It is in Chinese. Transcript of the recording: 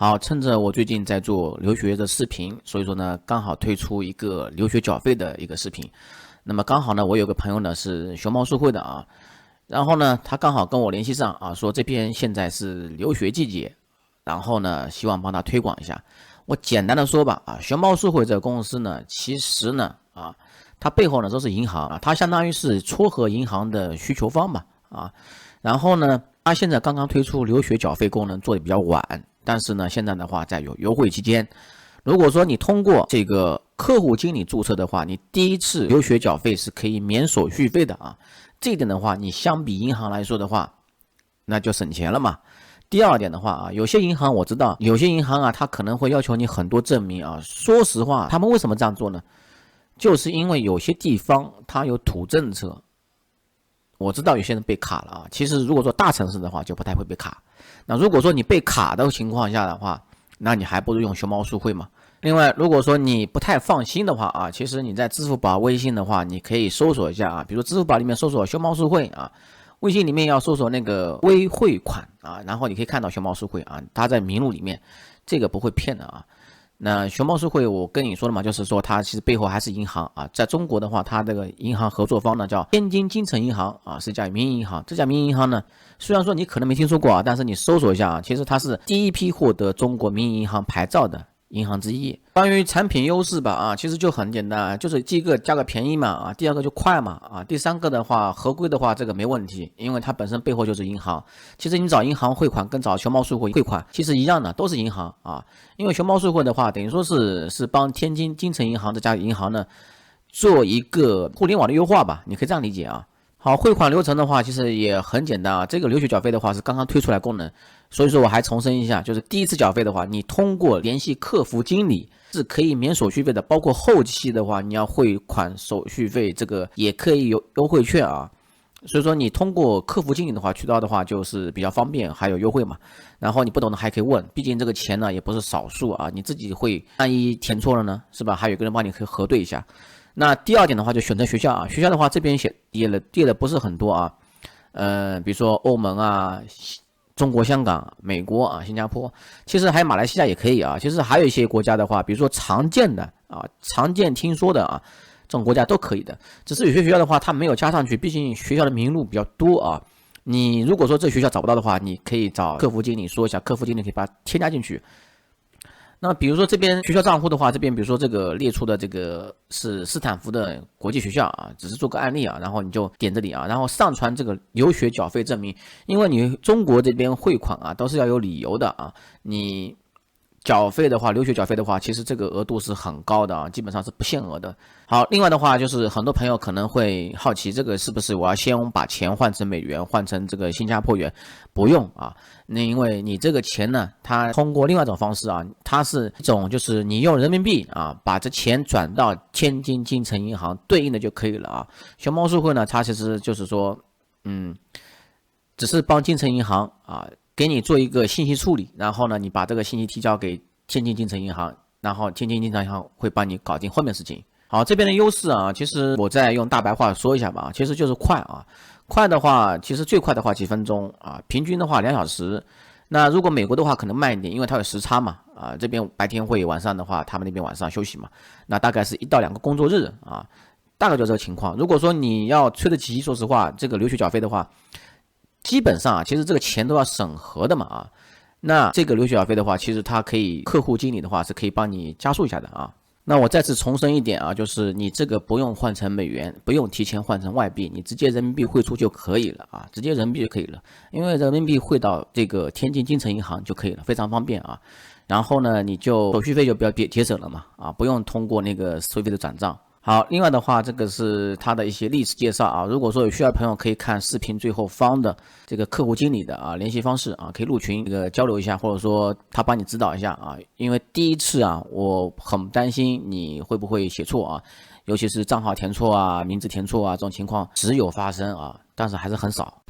好，趁着我最近在做留学的视频，所以说呢，刚好推出一个留学缴费的一个视频。那么刚好呢，我有个朋友呢是熊猫书会的啊，然后呢，他刚好跟我联系上啊，说这边现在是留学季节，然后呢，希望帮他推广一下。我简单的说吧啊，熊猫书会这个公司呢，其实呢啊，它背后呢都是银行啊，它相当于是撮合银行的需求方吧啊，然后呢，它现在刚刚推出留学缴费功能，做的比较晚。但是呢，现在的话在有优惠期间，如果说你通过这个客户经理注册的话，你第一次留学缴费是可以免手续费的啊。这一点的话，你相比银行来说的话，那就省钱了嘛。第二点的话啊，有些银行我知道，有些银行啊，它可能会要求你很多证明啊。说实话，他们为什么这样做呢？就是因为有些地方它有土政策，我知道有些人被卡了啊。其实如果说大城市的话，就不太会被卡。那如果说你被卡的情况下的话，那你还不如用熊猫书会嘛。另外，如果说你不太放心的话啊，其实你在支付宝、微信的话，你可以搜索一下啊，比如支付宝里面搜索熊猫书会啊，微信里面要搜索那个微汇款啊，然后你可以看到熊猫书会啊，它在名录里面，这个不会骗的啊。那熊猫书会，我跟你说了嘛，就是说它其实背后还是银行啊。在中国的话，它这个银行合作方呢叫天津金城银行啊，是一家民营银行。这家民营银行呢，虽然说你可能没听说过啊，但是你搜索一下啊，其实它是第一批获得中国民营银行牌照的银行之一。关于产品优势吧啊，其实就很简单，就是第一个价格便宜嘛啊，第二个就快嘛啊，第三个的话合规的话这个没问题，因为它本身背后就是银行。其实你找银行汇款跟找熊猫书会汇款其实一样的，都是银行啊。因为熊猫书会的话，等于说是帮天津金城银行这家银行呢做一个互联网的优化吧，你可以这样理解啊。好，汇款流程的话，其实也很简单啊。这个留学缴费的话是刚刚推出来功能，所以说我还重申一下，就是第一次缴费的话，你通过联系客服经理是可以免手续费的，包括后期的话，你要汇款手续费，这个也可以有优惠券啊。所以说你通过客服经理的话，渠道的话就是比较方便，还有优惠嘛。然后你不懂的还可以问，毕竟这个钱呢也不是少数啊，你自己会万一填错了呢，是吧？还有一个人帮你可以核对一下。那第二点的话，就选择学校啊，学校的话这边列的不是很多啊，比如说欧盟啊、中国香港、美国啊、新加坡，其实还有马来西亚也可以啊。其实还有一些国家的话，比如说常见的啊、常见听说的啊，这种国家都可以的。只是有些学校的话，它没有加上去，毕竟学校的名录比较多啊。你如果说这学校找不到的话，你可以找客服经理说一下，客服经理可以把它添加进去。那比如说这边学校账户的话，这边比如说这个列出的这个是斯坦福的国际学校啊，只是做个案例啊，然后你就点这里啊，然后上传这个留学缴费证明，因为你中国这边汇款啊都是要有理由的啊，你缴费的话，留学缴费的话，其实这个额度是很高的啊，基本上是不限额的。好，另外的话就是很多朋友可能会好奇，这个是不是我要先把钱换成美元，换成这个新加坡元？不用啊，那因为你这个钱呢，它通过另外一种方式啊，它是一种就是你用人民币啊，把这钱转到天津金城银行对应的就可以了啊。熊猫书会呢，它其实就是说，只是帮金城银行啊。给你做一个信息处理，然后呢，你把这个信息提交给天津金城银行，然后天津金城银行会帮你搞定后面事情。好，这边的优势啊，其实我再用大白话说一下吧，其实就是快啊。快的话，其实最快的话几分钟啊，平均的话2小时。那如果美国的话可能慢一点，因为它有时差嘛啊，这边白天会，晚上的话他们那边晚上休息嘛，那大概是1到2个工作日啊，大概就这个情况。如果说你要催得急，说实话，这个留学缴费的话。基本上啊，其实这个钱都要审核的嘛啊，那这个留学缴费的话，其实它可以客户经理的话是可以帮你加速一下的啊。那我再次重申一点啊，就是你这个不用换成美元，不用提前换成外币，你直接人民币汇出就可以了啊，直接人民币就可以了，因为人民币汇到这个天津金城银行就可以了，非常方便啊。然后呢，你就手续费就比较节省了嘛啊，不用通过那个收费的转账。好，另外的话，这个是它的一些历史介绍啊。如果说有需要的朋友可以看视频最后方的这个客户经理的啊联系方式啊，可以入群这个交流一下，或者说他帮你指导一下啊。因为第一次啊，我很担心你会不会写错啊，尤其是账号填错啊、名字填错啊这种情况时有发生啊，但是还是很少。